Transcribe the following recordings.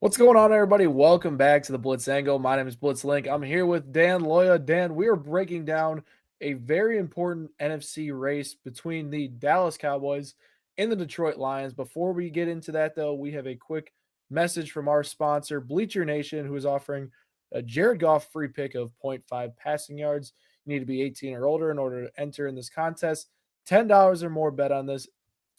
What's going on, everybody? Welcome back to the Blitz Angle. My name is Blitz Link. I'm here with Dan Loya. Dan, we are breaking down a very important NFC race between the Dallas Cowboys and the Detroit Lions. Before we get into that, though, we have a quick message from our sponsor, Bleacher Nation, who is offering a Jared Goff free pick of zero point 0.5 passing yards. You need to be 18 or older in order to enter in this contest. $10 or more bet on this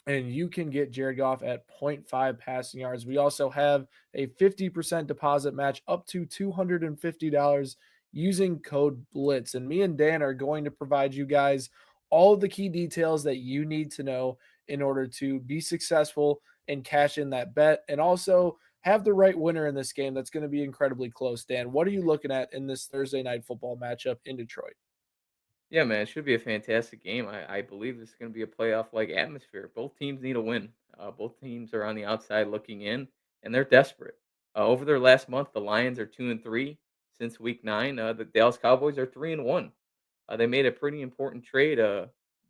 and you can get Jared Goff at zero point 0.5 passing yards. We also have a 50% deposit match up to $250 using code BLITZ. And me and Dan are going to provide you guys all of the key details that you need to know in order to be successful and cash in that bet and also have the right winner in this game that's going to be incredibly close. Dan, what are you looking at in this Thursday night football matchup in Detroit? Yeah, man, it should be a fantastic game. I believe this is going to be a playoff like atmosphere. Both teams need a win. Both teams are on the outside looking in, and they're desperate. Over their last month, the Lions are 2-3 since Week 9. The Dallas Cowboys are 3-1. They made a pretty important trade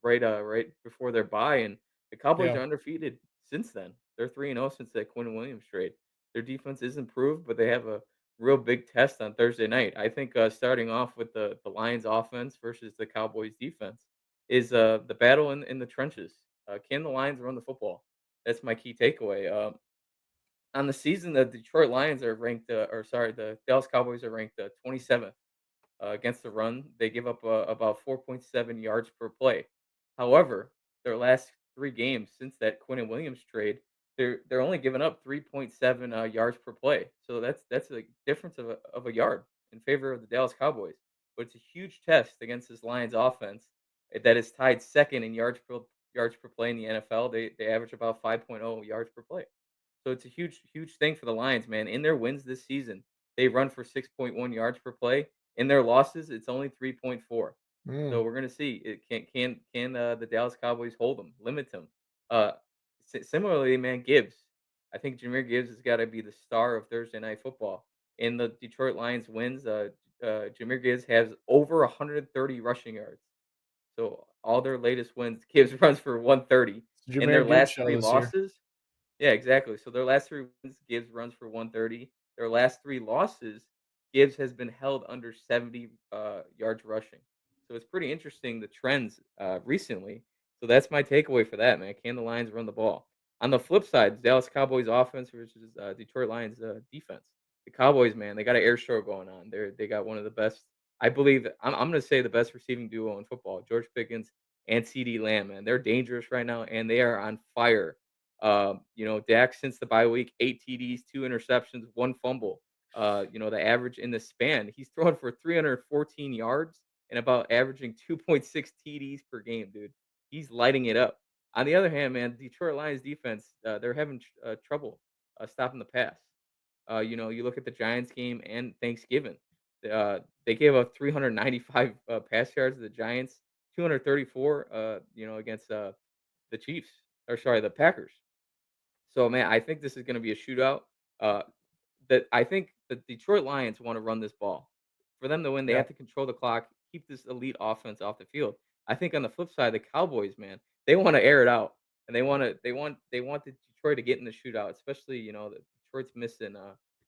right before their bye, and the Cowboys Yeah. are undefeated since then. They're 3-0 since that Quinn Williams trade. Their defense is improved, but they have a real big test on Thursday night. I think starting off with the Lions offense versus the Cowboys defense is the battle in the trenches. Can the Lions run the football? That's my key takeaway. On the season, the Detroit Lions are ranked, or sorry, the Dallas Cowboys are ranked 27th against the run. They give up about 4.7 yards per play. However, their last three games since that Quinn Williams trade, they're only giving up 3.7 yards per play. So that's a difference of a yard in favor of the Dallas Cowboys. But it's a huge test against this Lions offense that is tied second in yards per play in the NFL. They average about 5.0 yards per play. So it's a huge thing for the Lions, man. In their wins this season, they run for 6.1 yards per play. In their losses, it's only 3.4. So Mm. we're gonna see it can the Dallas Cowboys hold them, limit them. Uh, Similarly, man, Gibbs. I think Jameer Gibbs has got to be the star of Thursday Night Football. In the Detroit Lions wins, Jameer Gibbs has over 130 rushing yards. So all their latest wins, Gibbs runs for 130. In their Jameer Gibbs last show three this year. losses, yeah, exactly. So their last 3 wins, Gibbs runs for 130. Their last 3 losses, Gibbs has been held under 70, yards rushing. So it's pretty interesting the trends, recently. So that's my takeaway for that, man. Can the Lions run the ball? On the flip side, Dallas Cowboys offense versus, Detroit Lions, defense. The Cowboys, man, they got an air show going on. They got one of the best, I believe I'm gonna say the best receiving duo in football, George Pickens and CeeDee Lamb, man. They're dangerous right now, and they are on fire. Dak since the bye week, 8 TDs, 2 interceptions, 1 fumble. The average in the span, he's throwing for 314 yards and about averaging 2.6 TDs per game, dude. He's lighting it up. On the other hand, man, Detroit Lions defense, they're having trouble stopping the pass. You look at the Giants game and Thanksgiving. They gave up 395 pass yards to the Giants, 234, against the Chiefs, or sorry, the Packers. So, man, I think this is gonna be a shootout. Uh, that I think the Detroit Lions wanna run this ball. For them to win, they Yeah. have to control the clock, keep this elite offense off the field. I think on the flip side, the Cowboys, man, they wanna air it out, and they want the Detroit to get in the shootout, especially, the Detroit's missing,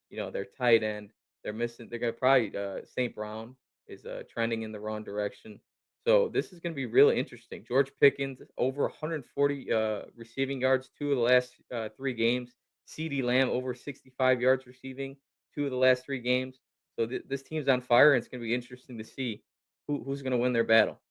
their tight end. They're gonna probably, St. Brown is, trending in the wrong direction. So this is going to be really interesting. George Pickens over 140 receiving yards, 2 of the last 3 games. CeeDee Lamb over 65 yards receiving, 2 of the last 3 games. So this team's on fire, and it's going to be interesting to see who's going to win their battle.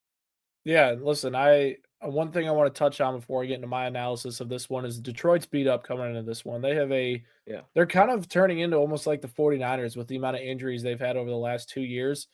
Yeah, listen, I one thing I want to touch on before I get into my analysis of this one is Detroit's beat up coming into this one. Yeah, They're kind of turning into almost like the 49ers with the amount of injuries they've had over the last 2 years.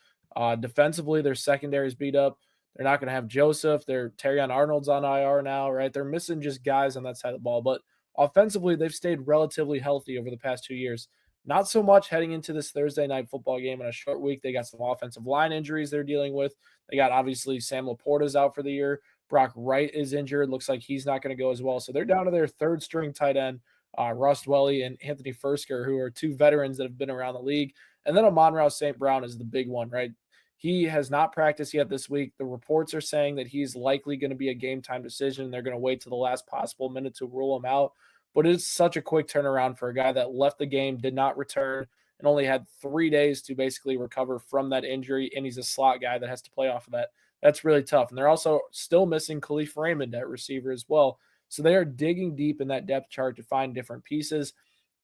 Defensively, their secondary's beat up. They're not going to have Joseph. Terrion Arnold's on IR now, right? They're missing just guys on that side of the ball, but offensively, they've stayed relatively healthy over the past 2 years. Not so much heading into this Thursday night football game in a short week. They got some offensive line injuries they're dealing with. They got obviously Sam Laporta's out for the year. Brock Wright is injured. Looks like he's not going to go as well. So they're down to their third string tight end, Russ Welly and Anthony Fursker, who are two veterans that have been around the league. And then Amon-Ra St. Brown is the big one, right? He has not practiced yet this week. The reports are saying that he's likely going to be a game time decision. They're going to wait to the last possible minute to rule him out. but it's such a quick turnaround for a guy that left the game, did not return, and only had 3 days to basically recover from that injury. And he's a slot guy that has to play off of that. That's really tough. And they're also still missing Khalif Raymond at receiver as well. So they are digging deep in that depth chart to find different pieces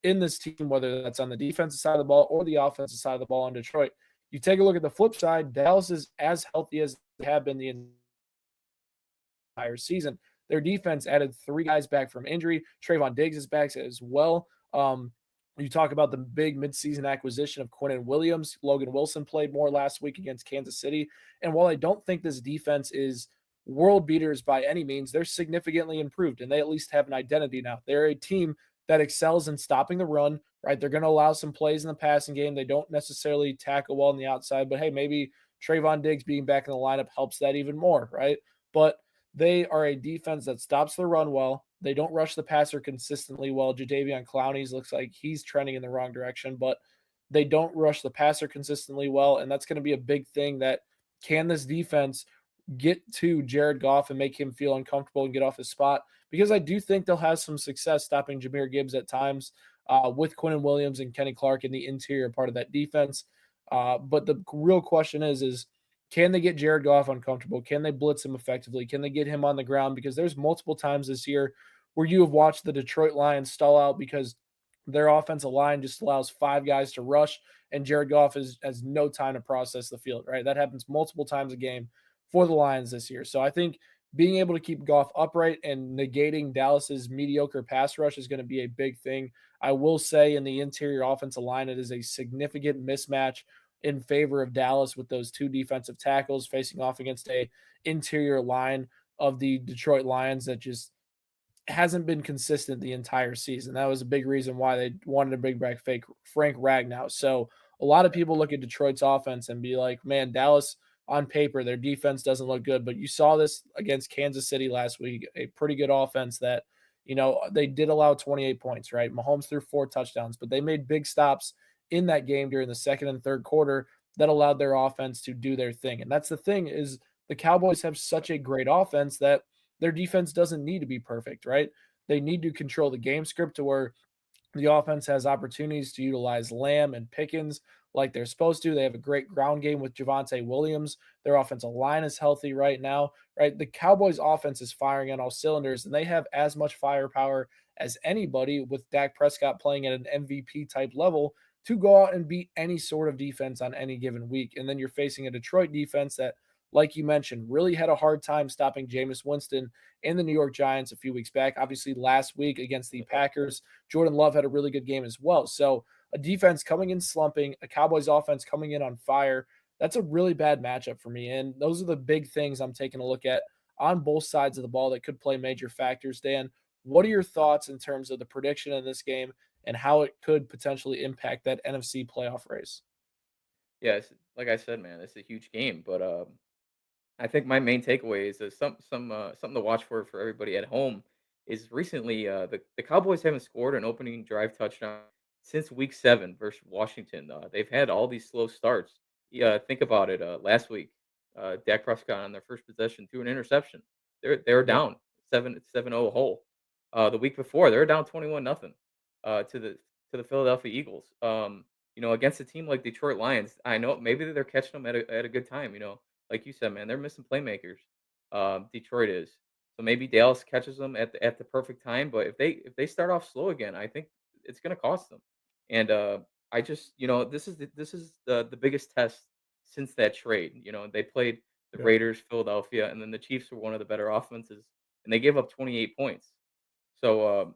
in this team, whether that's on the defensive side of the ball or the offensive side of the ball in Detroit. You take a look at the flip side, Dallas is as healthy as they have been the entire season. Their defense added 3 guys back from injury. Trayvon Diggs is back as well. You talk about the big midseason acquisition of Quinnen Williams. Logan Wilson played more last week against Kansas City. And while I don't think this defense is world beaters by any means, they're significantly improved and they at least have an identity now. They're a team that excels in stopping the run, right? They're going to allow some plays in the passing game. They don't necessarily tackle well on the outside, but hey, maybe Trayvon Diggs being back in the lineup helps that even more, right? But they are a defense that stops the run well. They don't rush the passer consistently well. Jadeveon Clowney's looks like he's trending in the wrong direction, but they don't rush the passer consistently well. And that's going to be a big thing that can this defense get to Jared Goff and make him feel uncomfortable and get off his spot? Because I do think they'll have some success stopping Jameer Gibbs at times with Quinnen Williams and Kenny Clark in the interior part of that defense. But the real question is can they get Jared Goff uncomfortable? Can they blitz him effectively? Can they get him on the ground? Because there's multiple times this year where you have watched the Detroit Lions stall out because their offensive line just allows 5 guys to rush, and Jared Goff has no time to process the field, right? That happens multiple times a game for the Lions this year. So I think being able to keep Goff upright and negating Dallas's mediocre pass rush is going to be a big thing. I will say in the interior offensive line, it is a significant mismatch in favor of Dallas with those 2 defensive tackles facing off against a interior line of the Detroit Lions that just hasn't been consistent the entire season. That was a big reason why they wanted to bring back fake Frank Ragnow. So a lot of people look at Detroit's offense and be like, man, Dallas on paper, their defense doesn't look good. But you saw this against Kansas City last week, a pretty good offense that, they did allow 28 points, right? Mahomes threw 4 touchdowns, but they made big stops in that game during the second and third quarter that allowed their offense to do their thing. And that's the thing is the Cowboys have such a great offense that their defense doesn't need to be perfect, right? They need to control the game script to where the offense has opportunities to utilize Lamb and Pickens like they're supposed to. They have a great ground game with Javonte Williams. Their offensive line is healthy right now, right? The Cowboys' offense is firing on all cylinders, and they have as much firepower as anybody with Dak Prescott playing at an MVP type level to go out and beat any sort of defense on any given week. And then you're facing a Detroit defense that, like you mentioned, really had a hard time stopping Jameis Winston and the New York Giants a few weeks back. Obviously, last week against the Packers, Jordan Love had a really good game as well. So, a defense coming in slumping, a Cowboys offense coming in on fire. That's a really bad matchup for me. And those are the big things I'm taking a look at on both sides of the ball that could play major factors. Dan, what are your thoughts in terms of the prediction in this game and how it could potentially impact that NFC playoff race? Yeah, like I said, man, it's a huge game, but I think my main takeaway is something to watch for everybody at home is recently the Cowboys haven't scored an opening drive touchdown since week 7 versus Washington. They've had all these slow starts. Yeah, think about it. Last week, Dak Prescott on their first possession threw an interception. They're Yep. down 7-0 hole. The week before, they're down 21-0 to the Philadelphia Eagles. Against a team like Detroit Lions, I know maybe they're catching them at a good time. Like you said, man, they're missing playmakers. Detroit is. So maybe Dallas catches them at the perfect time. But if they start off slow again, I think it's going to cost them. And I just this is the biggest test since that trade. They played the Yep. Raiders, Philadelphia, and then the Chiefs were one of the better offenses, and they gave up 28 points. So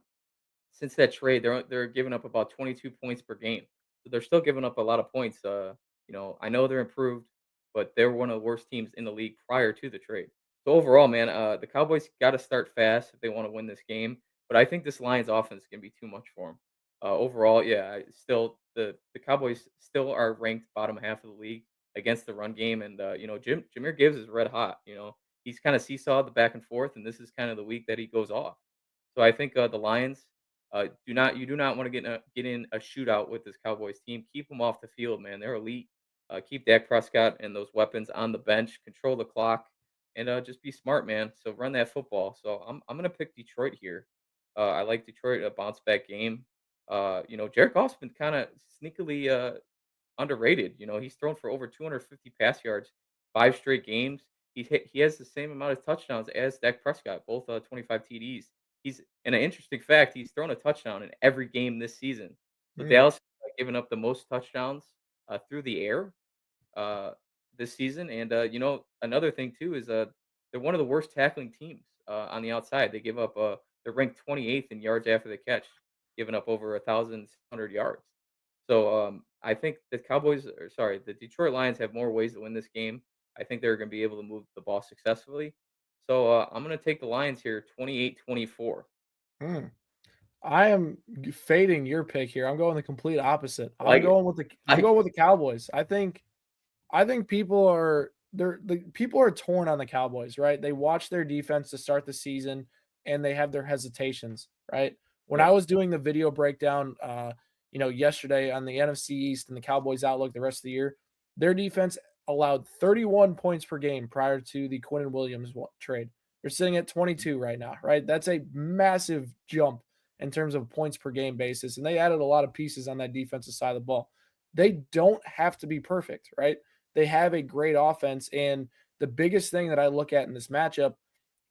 since that trade, they're giving up about 22 points per game. So they're still giving up a lot of points. I know they're improved, but they're one of the worst teams in the league prior to the trade. So overall, man, the Cowboys got to start fast if they want to win this game. But I think this Lions offense can be too much for them. Overall, yeah, still the Cowboys still are ranked bottom half of the league against the run game, and Jameer Gibbs is red hot. He's kind of seesawed the back and forth, and this is kind of the week that he goes off. So I think the Lions do not want to get in a shootout with this Cowboys team. Keep them off the field, man. They're elite. Keep Dak Prescott and those weapons on the bench. Control the clock, and just be smart, man. So run that football. So I'm gonna pick Detroit here. I like Detroit, a bounce back game. Jared Goff's been kind of sneakily underrated. He's thrown for over 250 pass yards, 5 straight games. He has the same amount of touchdowns as Dak Prescott, both 25 TDs. He's and an interesting fact, he's thrown a touchdown in every game this season. So Mm, Dallas has given up the most touchdowns through the air uh, this season. And another thing too is they're one of the worst tackling teams on the outside. They're ranked 28th in yards after the catch, giving up over 1,600 yards. So I think the Detroit Lions have more ways to win this game. I think they're going to be able to move the ball successfully. So I'm going to take the Lions here 28-24. mm. I am fading your pick here. I'm going the complete opposite. I like it. I'm Like going it. with the Cowboys. I think people are torn on the Cowboys, right? They watch their defense to start the season and they have their hesitations, right? When I Yeah. was doing the video breakdown yesterday on the NFC East and the Cowboys outlook the rest of the year, their defense allowed 31 points per game prior to the Quinn and Williams trade. They're sitting at 22 right now, right? That's a massive jump in terms of points per game basis. And they added a lot of pieces on that defensive side of the ball. They don't have to be perfect, right? They have a great offense. And the biggest thing that I look at in this matchup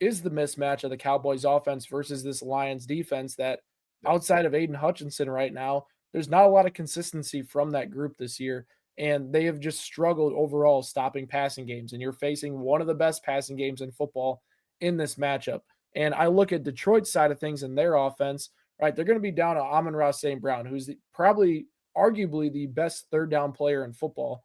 is the mismatch of the Cowboys offense versus this Lions defense that Yeah. outside of Aiden Hutchinson right now, there's not a lot of consistency from that group this year. And they have just struggled overall stopping passing games. And you're facing one of the best passing games in football in this matchup. And I look at Detroit's side of things and their offense, right? They're going to be down to Amon-Ra St. Brown, who's probably arguably the best third down player in football.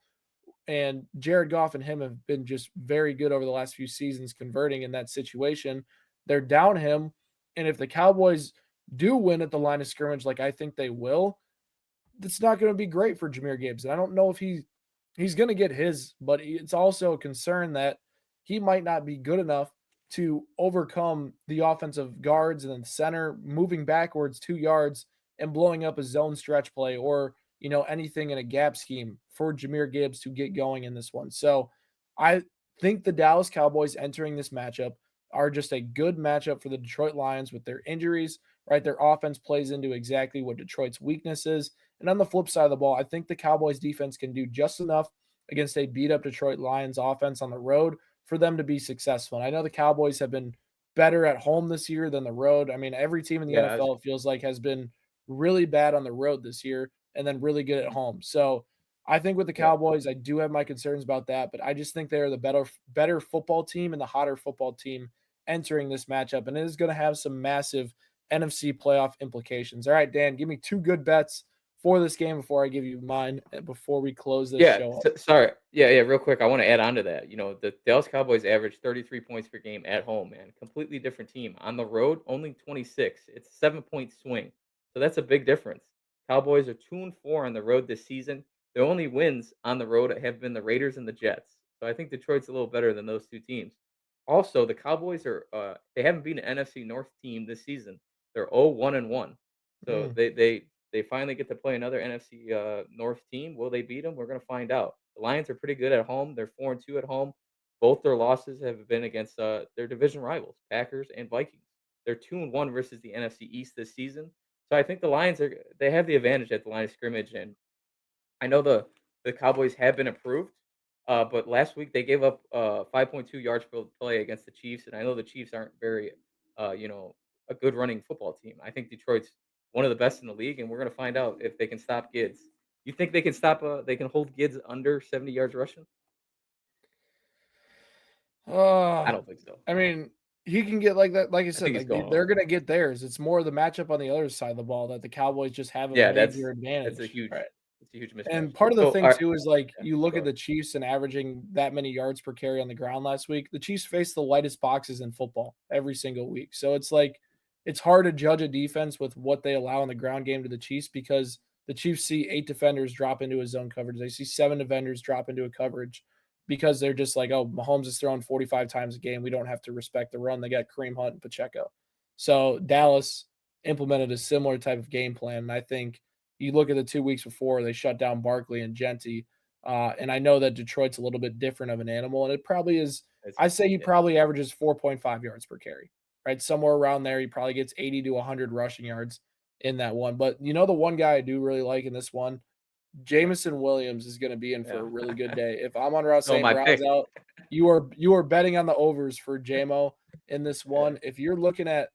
And Jared Goff and him have been just very good over the last few seasons converting in that situation. They're down him. And if the Cowboys do win at the line of scrimmage, like I think they will, that's not going to be great for Jameer Gibbs. And I don't know if he's going to get his, but it's also a concern that he might not be good enough to overcome the offensive guards and then center moving backwards 2 yards and blowing up a zone stretch play or anything in a gap scheme for Jameer Gibbs to get going in this one. So I think the Dallas Cowboys entering this matchup are just a good matchup for the Detroit Lions with their injuries, right? Their offense plays into exactly what Detroit's weakness is. And on the flip side of the ball, I think the Cowboys defense can do just enough against a beat up Detroit Lions offense on the road for them to be successful. And I know the Cowboys have been better at home this year than the road. I mean, every team in the Yeah. NFL, it feels like, has been really bad on the road this year and then really good at home. So I think with the Yeah. Cowboys, I do have my concerns about that, but I just think they're the better football team and the hotter football team entering this matchup. And it is going to have some massive NFC playoff implications. All right, Dan, give me two good bets for this game before I give you mine before we close this Yeah, show up. sorry. Yeah, real quick, I wanna add on to that. The Dallas Cowboys average 33 points per game at home, man. Completely different team. On the road, only 26. It's a 7-point swing. So that's a big difference. Cowboys are 2-4 on the road this season. Their only wins on the road have been the Raiders and the Jets. So I think Detroit's a little better than those 2 teams. Also, the Cowboys they haven't been an NFC North team this season. They're 0-1-1. So Mm. they finally get to play another NFC North team. Will they beat them? We're going to find out. The Lions are pretty good at home. They're 4-2 at home. Both their losses have been against their division rivals, Packers and Vikings. They're 2-1 versus the NFC East this season. So I think the Lions they have the advantage at the line of scrimmage, and I know the Cowboys have been improved, but last week they gave up 5.2 yards per play against the Chiefs, and I know the Chiefs aren't very, uh, you know, a good running football team. I think Detroit's one of the best in the league, and we're gonna find out if they can stop Gibbs. You think they can stop? They can hold Gibbs under 70 yards rushing? I Uh, don't think so. I mean, he can get like that. Like I I said, think he's like going they're over. gonna get theirs. It's more the matchup on the other side of the ball that the Cowboys just have a Yeah, major that's advantage, right? a huge mismatch. And part of the So, thing all right, too is like yeah, you look go at ahead. the Chiefs and averaging that many yards per carry on the ground last week. The Chiefs faced the lightest boxes in football every single week. So it's like it's hard to judge a defense with what they allow in the ground game to the Chiefs because the Chiefs see 8 defenders drop into a zone coverage. They see 7 defenders drop into a coverage because they're just like, oh, Mahomes is throwing 45 times a game. We don't have to respect the run. They got Kareem Hunt and Pacheco. So Dallas implemented a similar type of game plan. And I think you look at the 2 weeks before, they shut down Barkley and Genty. And I know that Detroit's a little bit different of an animal. And it probably is, It's I say he yeah, probably averages 4.5 yards per carry. right? Somewhere around there, he probably gets 80 to 100 rushing yards in that one. But you know, the one guy I do really like in this one, Jameson Williams is going to be in for Yeah. a really good day. If I'm on Ross Oh, St. my Brown's pick. out, you are betting on the overs for JMO in this Yeah. one. If you're looking at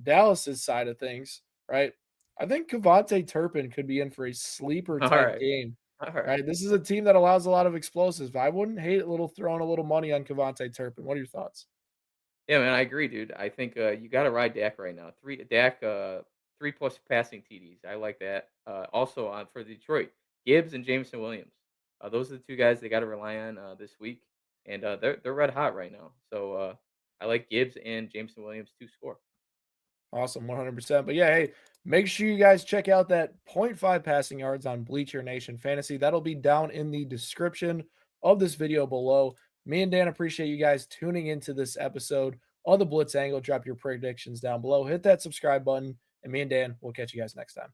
Dallas's side of things, right? I think Cavante Turpin could be in for a sleeper type Alright. game, Alright. right? This is a team that allows a lot of explosives. I wouldn't hate a little throwing a little money on Cavante Turpin. What are your thoughts? Yeah, man, I agree, dude. I think, you gotta ride Dak right now. 3 plus passing TDs. I like that. Also on for Detroit, Gibbs and Jameson Williams. Those are the 2 guys they gotta rely on, this week, and, they're red hot right now. So, I like Gibbs and Jameson Williams to score. Awesome, 100%. But yeah, hey, make sure you guys check out that point 0.5 passing yards on Bleacher Nation Fantasy. That'll be down in the description of this video below. Me and Dan appreciate you guys tuning into this episode of the Blitz Angle. Drop your predictions down below. Hit that subscribe button, and me and Dan will catch you guys next time.